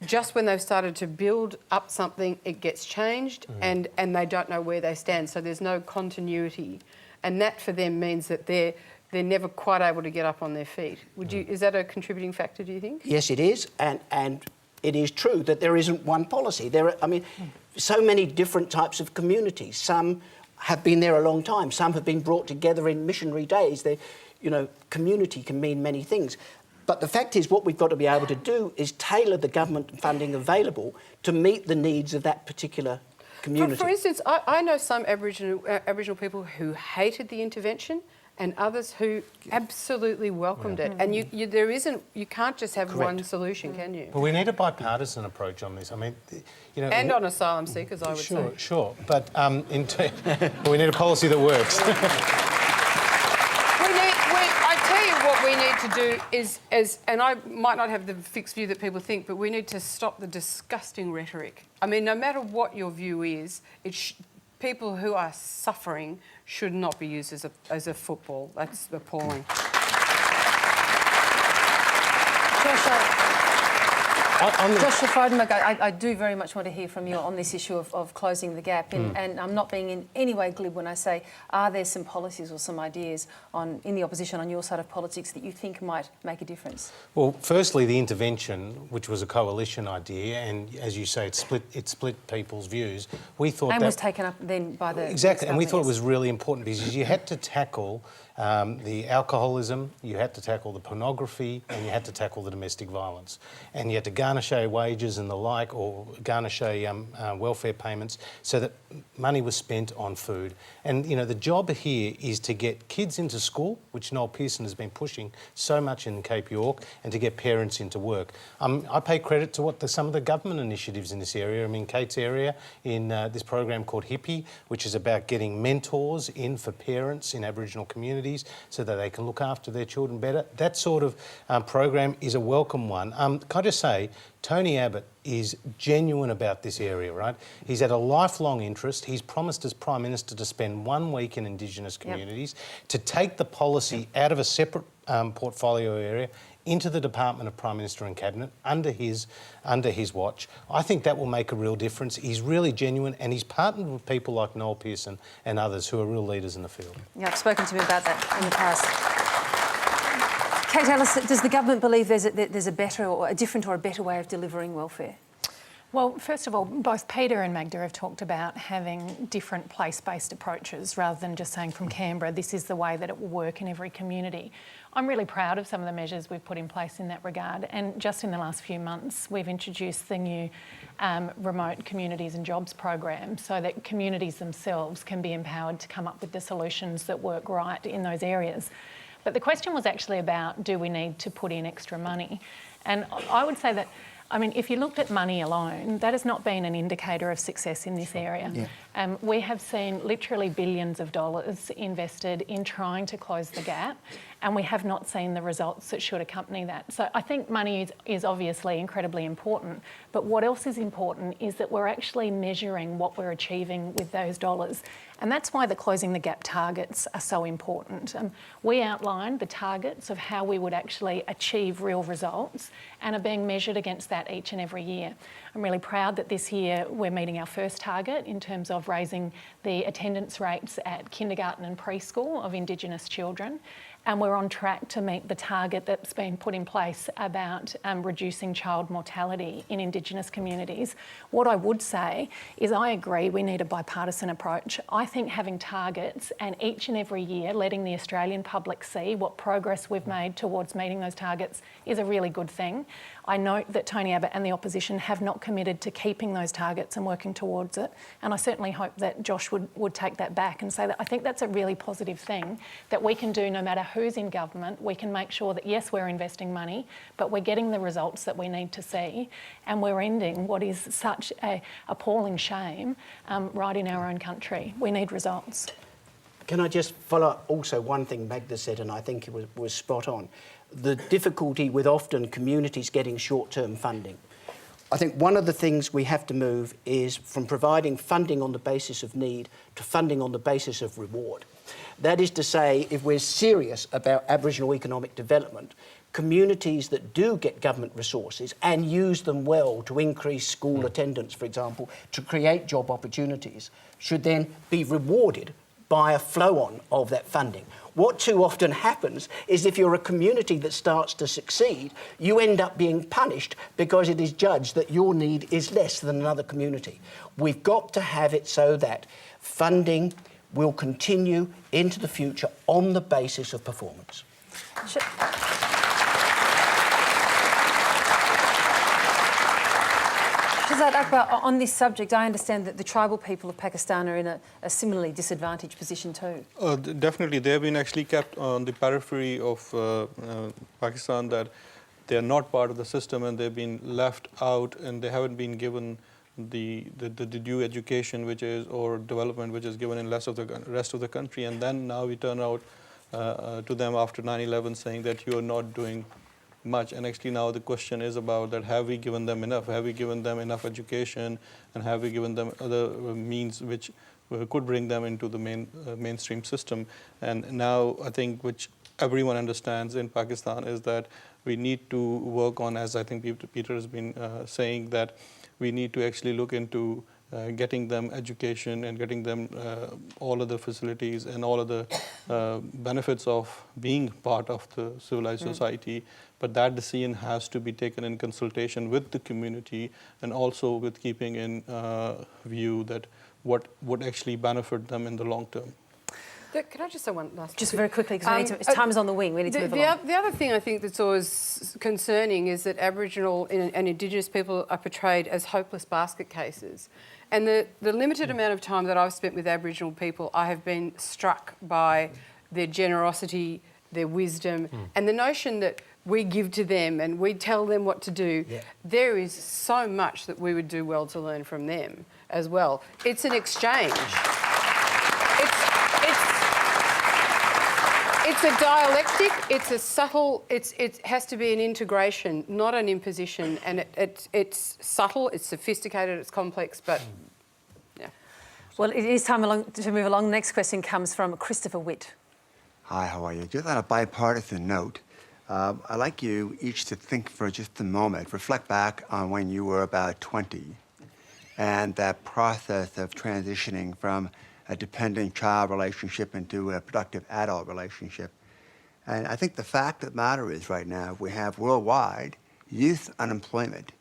just when they've started to build up something, it gets changed and they don't know where they stand. So there's no continuity. And that for them means that they're never quite able to get up on their feet. Is that a contributing factor, do you think? Yes, it is. And it is true that there isn't one policy. There are, so many different types of communities. Some have been there a long time. Some have been brought together in missionary days. Community can mean many things. But the fact is, what we've got to be able to do is tailor the government funding available to meet the needs of that particular community. For instance, I know some Aboriginal people who hated the intervention and others who absolutely welcomed it. And you can't just have one solution, can you? Well, we need a bipartisan approach on this. I mean, you know... And on asylum seekers, I would say. Sure. But we need a policy that works. I tell you what we need to do is, and I might not have the fixed view that people think, but we need to stop the disgusting rhetoric. I mean, no matter what your view is, people who are suffering should not be used as a football. That's appalling. Joshua Frydenberg, I do very much want to hear from you on this issue of closing the gap. And I'm not being in any way glib when I say, are there some policies or some ideas in the opposition on your side of politics that you think might make a difference? Well, firstly, the intervention, which was a coalition idea, and as you say, it split people's views. We thought and was taken up then by the... Exactly, and we thought it was really important because you had to tackle the alcoholism, you had to tackle the pornography, and you had to tackle the domestic violence. And you had to garnish wages and the like, or garnish welfare payments, so that money was spent on food. And, you know, the job here is to get kids into school, which Noel Pearson has been pushing so much in Cape York, and to get parents into work. I pay credit to some of the government initiatives in this area. I mean, Kate's area in this program called Hippie, which is about getting mentors in for parents in Aboriginal communities so that they can look after their children better. That sort of program is a welcome one. Can I just say, Tony Abbott is genuine about this area, right? He's had a lifelong interest. He's promised as Prime Minister to spend 1 week in Indigenous communities, to take the policy out of a separate portfolio area into the Department of Prime Minister and Cabinet under his watch. I think that will make a real difference. He's really genuine, and he's partnered with people like Noel Pearson and others who are real leaders in the field. Yeah, I've spoken to him about that in the past. Kate Ellis, does the government believe there's a better or a different or a better way of delivering welfare? Well, first of all, both Peter and Magda have talked about having different place-based approaches rather than just saying from Canberra, this is the way that it will work in every community. I'm really proud of some of the measures we've put in place in that regard, and just in the last few months we've introduced the new Remote Communities and Jobs program so that communities themselves can be empowered to come up with the solutions that work right in those areas. But the question was actually about, do we need to put in extra money? And I would say that, I mean, if you looked at money alone, that has not been an indicator of success in this area. Yeah. We have seen literally billions of dollars invested in trying to close the gap, and we have not seen the results that should accompany that. So I think money is obviously incredibly important, but what else is important is that we're actually measuring what we're achieving with those dollars. And that's why the closing the gap targets are so important. We outlined the targets of how we would actually achieve real results and are being measured against that each and every year. I'm really proud that this year we're meeting our first target in terms of raising the attendance rates at kindergarten and preschool of Indigenous children. And we're on track to meet the target that's been put in place about reducing child mortality in Indigenous communities. What I would say is I agree we need a bipartisan approach. I think having targets and each and every year letting the Australian public see what progress we've made towards meeting those targets is a really good thing. I note that Tony Abbott and the opposition have not committed to keeping those targets and working towards it. And I certainly hope that Josh would take that back and say that I think that's a really positive thing that we can do no matter who's in government. We can make sure that, yes, we're investing money, but we're getting the results that we need to see. And we're ending what is such an appalling shame right in our own country. We need results. Can I just follow up also one thing Magda said, and I think it was spot on. The difficulty with often communities getting short-term funding. I think one of the things we have to move is from providing funding on the basis of need to funding on the basis of reward. That is to say, if we're serious about Aboriginal economic development, communities that do get government resources and use them well to increase school attendance, for example, to create job opportunities, should then be rewarded by a flow-on of that funding. What too often happens is if you're a community that starts to succeed, you end up being punished because it is judged that your need is less than another community. We've got to have it so that funding will continue into the future on the basis of performance. Shahzad Akbar, on this subject, I understand that the tribal people of Pakistan are in a similarly disadvantaged position too. Definitely. They have been actually kept on the periphery of Pakistan, that they are not part of the system and they've been left out and they haven't been given the due education or development which is given in rest of the country. And then now we turn out to them after 9/11 saying that you are not doing much. And actually now the question is about that, have we given them enough? Have we given them enough education, and have we given them other means which could bring them into the mainstream system? And now I think which everyone understands in Pakistan is that we need to work on, as I think Peter has been saying, that we need to actually look into getting them education and getting them all of the facilities and all of the benefits of being part of the civilized society. But that decision has to be taken in consultation with the community, and also with keeping in view that what would actually benefit them in the long term. Can I just say one last? Just very quickly, because time is on the wing. We need to move along. The other thing I think that's always concerning is that Aboriginal and Indigenous people are portrayed as hopeless basket cases. And the limited amount of time that I've spent with Aboriginal people, I have been struck by their generosity, their wisdom, and the notion that we give to them and we tell them what to do. Yeah. There is so much that we would do well to learn from them as well. It's an exchange. It's a dialectic, it's a subtle, it has to be an integration, not an imposition. And it's subtle, it's sophisticated, it's complex, but yeah. Well, it is time to move along. The next question comes from Christopher Witt. Hi, how are you? Just on a bipartisan note, I'd like you each to think for just a moment, reflect back on when you were about 20 and that process of transitioning from a dependent child relationship into a productive adult relationship. And I think the fact of the matter is right now, we have worldwide, youth unemployment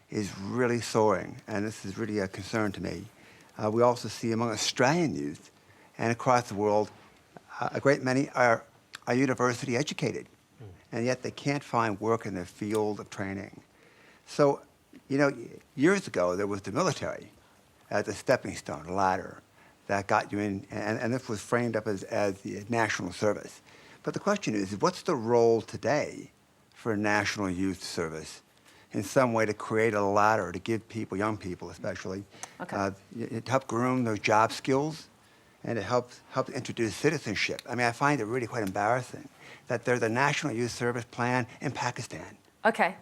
is really soaring, and this is really a concern to me. We also see among Australian youth and across the world, a great many are university educated, and yet they can't find work in their field of training. So, you know, years ago, there was the military as a stepping stone, a ladder, that got you in, and this was framed up as the national service. But the question is, what's the role today for national youth service in some way to create a ladder to give people, young people especially, to help groom those job skills and to help introduce citizenship? I mean, I find it really quite embarrassing that there's a national youth service plan in Pakistan. Okay.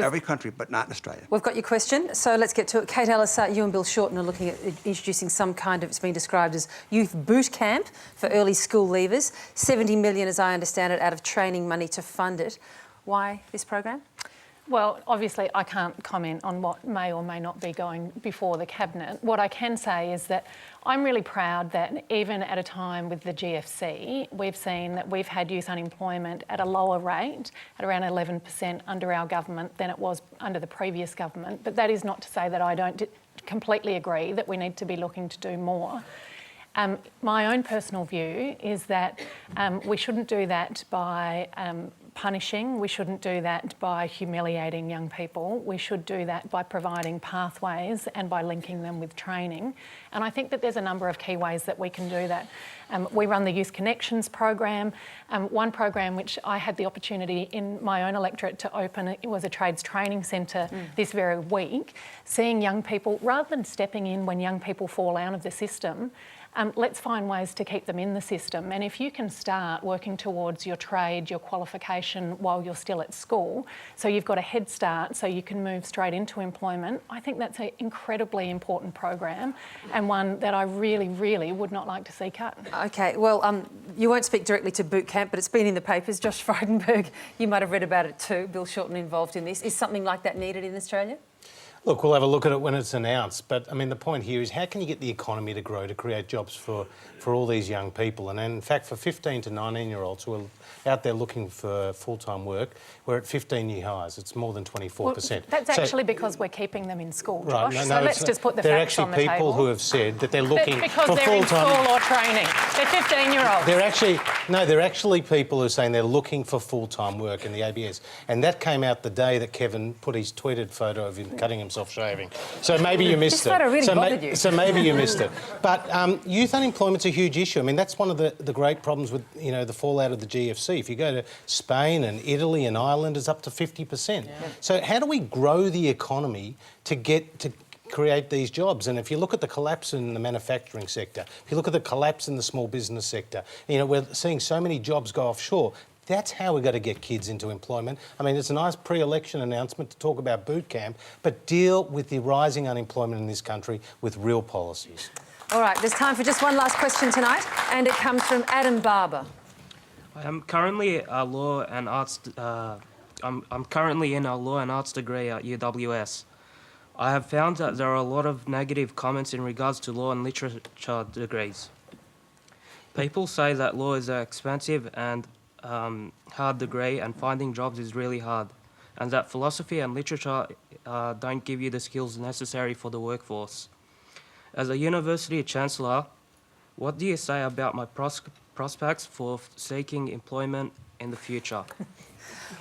Every country, but not in Australia. We've got your question, so let's get to it. Kate Ellis, you and Bill Shorten are looking at introducing some kind of, it's been described as youth boot camp for early school leavers. 70 million, as I understand it, out of training money to fund it. Why this program? Well, obviously I can't comment on what may or may not be going before the Cabinet. What I can say is that I'm really proud that even at a time with the GFC, we've seen that we've had youth unemployment at a lower rate, at around 11% under our government than it was under the previous government. But that is not to say that I don't completely agree that we need to be looking to do more. My own personal view is that we shouldn't do that by punishing, we shouldn't do that by humiliating young people. We should do that by providing pathways and by linking them with training. And I think that there's a number of key ways that we can do that. We run the Youth Connections program. One program which I had the opportunity in my own electorate to open, it was a trades training centre this very week, seeing young people, rather than stepping in when young people fall out of the system, let's find ways to keep them in the system. And if you can start working towards your trade, your qualification while you're still at school, so you've got a head start so you can move straight into employment, I think that's an incredibly important program and one that I really, really would not like to see cut. Okay, well, you won't speak directly to boot camp, but it's been in the papers. Josh Frydenberg, you might have read about it too. Bill Shorten involved in this. Is something like that needed in Australia? Look, we'll have a look at it when it's announced, but I mean the point here is how can you get the economy to grow, to create jobs for all these young people? And in fact, for 15 to 19-year-olds who are out there looking for full-time work, we're at 15-year highs. It's more than 24%. Well, that's actually because we're keeping them in school, Josh. Right, so let's just put the facts on the table. There are actually people who have said that they're looking for full-time... Because they're in school or training. They're 15-year-olds. They're actually people who are saying they're looking for full-time work in the ABS. And that came out the day that Kevin put his tweeted photo of him cutting himself self-shaving. So maybe you missed This photo really bothered you. So maybe you missed it. But youth unemployment's a huge issue. I mean, that's one of the great problems with, you know, the fallout of the GFC. If you go to Spain and Italy and Ireland, it's up to 50%. Yeah. So how do we grow the economy to create these jobs? And if you look at the collapse in the manufacturing sector, if you look at the collapse in the small business sector, you know, we're seeing so many jobs go offshore. That's how we've got to get kids into employment. I mean, it's a nice pre-election announcement to talk about boot camp, but deal with the rising unemployment in this country with real policies. All right, there's time for just one last question tonight, and it comes from Adam Barber. I'm currently a law and arts. I'm currently in a law and arts degree at UWS. I have found that there are a lot of negative comments in regards to law and literature degrees. People say that law is expensive and hard degree, and finding jobs is really hard, and that philosophy and literature don't give you the skills necessary for the workforce. As a university chancellor, what do you say about my prospects for seeking employment in the future?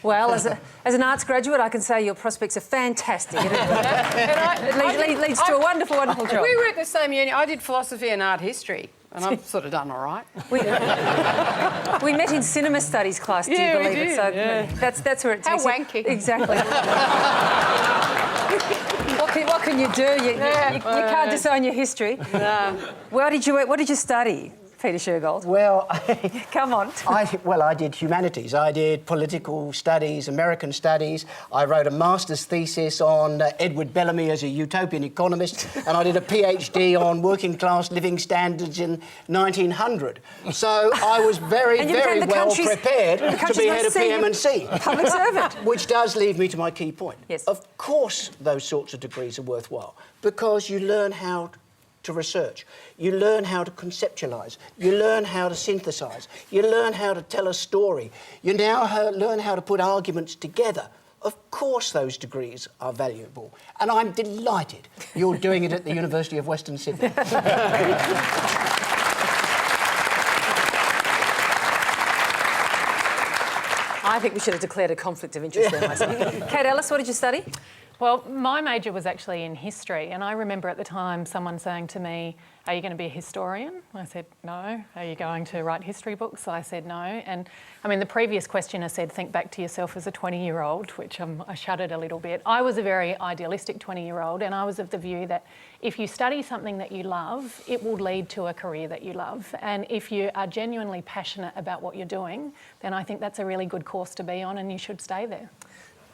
Well, as an arts graduate, I can say your prospects are fantastic. It leads to a wonderful, wonderful job. We were at the same uni. I did philosophy and art history, and I've sort of done all right. We met in cinema studies class, do you believe it? So that's where it takes How wanky. Exactly. What can you do? You can't disown your history. No. What did you study, Peter Shergold? Well, come on. I did humanities. I did political studies, American studies. I wrote a master's thesis on Edward Bellamy as a utopian economist, and I did a PhD on working class living standards in 1900. So I was very well prepared to be head of PM&C. Public servant. Which does lead me to my key point. Yes. Of course those sorts of degrees are worthwhile, because you learn how to research, you learn how to conceptualise, you learn how to synthesise, you learn how to tell a story, you now learn how to put arguments together. Of course those degrees are valuable, and I'm delighted you're doing it at the University of Western Sydney. I think we should have declared a conflict of interest there myself. Kate Ellis, what did you study? Well, my major was actually in history, and I remember at the time someone saying to me, "Are you going to be a historian?" I said, "No." "Are you going to write history books?" I said, "No." And I mean, the previous questioner said, "Think back to yourself as a 20-year-old," which I shuddered a little bit. I was a very idealistic 20-year-old, and I was of the view that if you study something that you love, it will lead to a career that you love. And if you are genuinely passionate about what you're doing, then I think that's a really good course to be on, and you should stay there.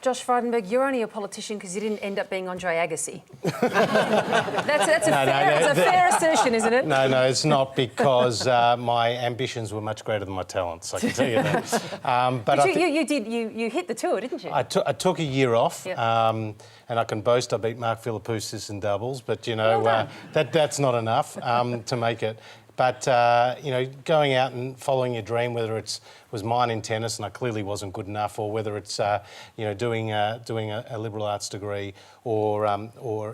Josh Frydenberg, you're only a politician because you didn't end up being Andre Agassi. That's a fair assertion, isn't it? No, it's not, because my ambitions were much greater than my talents, I can tell you that. But you hit the tour, didn't you? I took a year off, yep. And I can boast I beat Mark Philippoussis in doubles, but, you know, that's not enough to make it. But, you know, going out and following your dream, whether it was mine in tennis and I clearly wasn't good enough, or whether it's, you know, doing a liberal arts degree or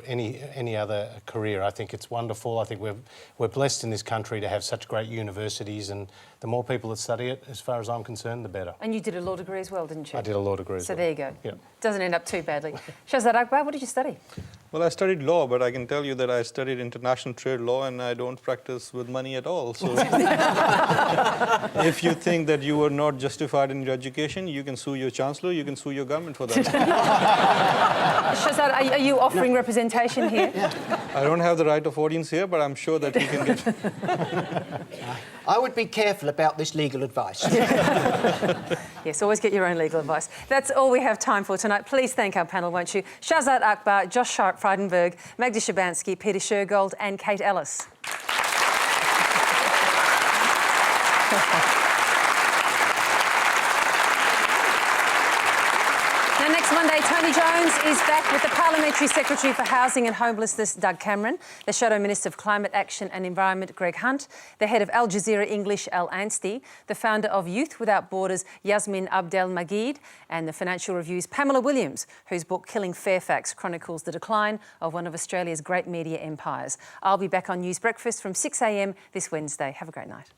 any other career, I think it's wonderful. I think we're blessed in this country to have such great universities, and the more people that study it, as far as I'm concerned, the better. And you did a law degree as well, didn't you? I did a law degree as well. So there you go. Yep. Doesn't end up too badly. Shahzad Akbar, what did you study? Well, I studied law, but I can tell you that I studied international trade law, and I don't practice with money at all. So if you think that you were not justified in your education, you can sue your Chancellor, you can sue your government for that. Shahzad, are you offering representation here? I don't have the right of audience here, but I'm sure that you can get... I would be careful about this legal advice. Yes, always get your own legal advice. That's all we have time for tonight. Please thank our panel, won't you? Shahzad Akbar, Josh Frydenberg, Magda Szubanski, Peter Shergold and Kate Ellis. Now, next Monday, Tony Jones is back with the Parliamentary Secretary for Housing and Homelessness, Doug Cameron, the Shadow Minister of Climate Action and Environment, Greg Hunt, the Head of Al Jazeera English, Al Anstey, the founder of Youth Without Borders, Yasmin Abdel-Magid, and the Financial Review's Pamela Williams, whose book Killing Fairfax chronicles the decline of one of Australia's great media empires. I'll be back on News Breakfast from 6 a.m. this Wednesday. Have a great night.